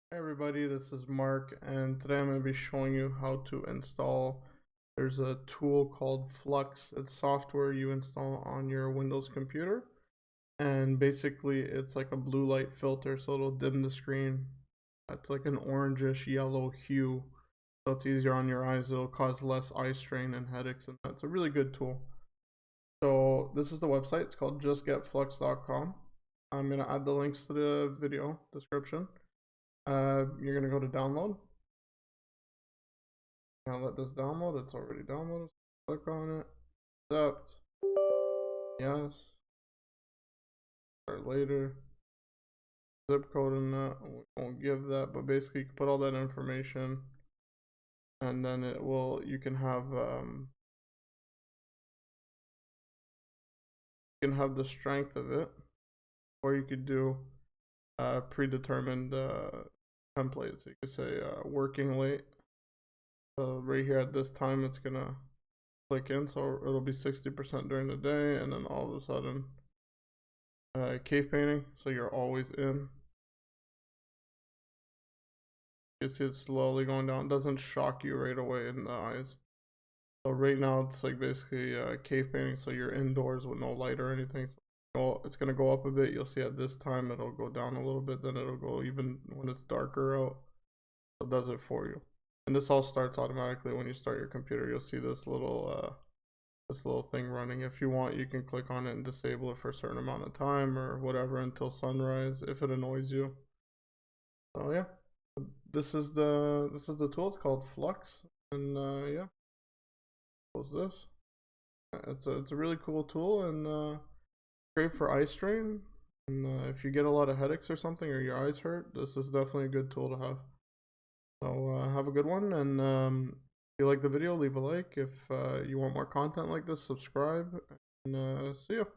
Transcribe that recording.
Hey everybody, this is Mark, and today I'm going to be showing you how to install. There's a tool called Flux. It's software you install on your Windows computer, and basically it's like a blue light filter, so it'll dim the screen. It's like an orangish yellow hue, so it's easier on your eyes. It'll cause less eye strain and headaches, and that's a really good tool. So this is the website. It's called justgetflux.com. I'm going to add the links to the video description. You're gonna go to download. Now let this download. It's already downloaded. Click on it. Accept. Yes. Start later. Zip code in that. We won't give that, but basically you can put all that information, and then it will. You can have the strength of it, or you could do predetermined templates. You could say working late. So right here at this time, it's gonna click in, so it'll be 60% during the day, and then all of a sudden cave painting, so you're always in. You see it slowly going down. It doesn't shock you right away in the eyes. So right now it's like basically cave painting, so you're indoors with no light or anything. So it's gonna go up a bit. You'll see at this time it'll go down a little bit, then it'll go even when it's darker out. So it does it for you. And this all starts automatically when you start your computer. You'll see this little thing running. If you want, you can click on it and disable it for a certain amount of time or whatever until sunrise if it annoys you. So yeah, this is the tool. It's called Flux, and yeah, close this. It's a really cool tool, and great for eye strain. And if you get a lot of headaches or something, or your eyes hurt, this is definitely a good tool to have. So have a good one, and if you like the video, leave a like. If you want more content like this, subscribe, and see you.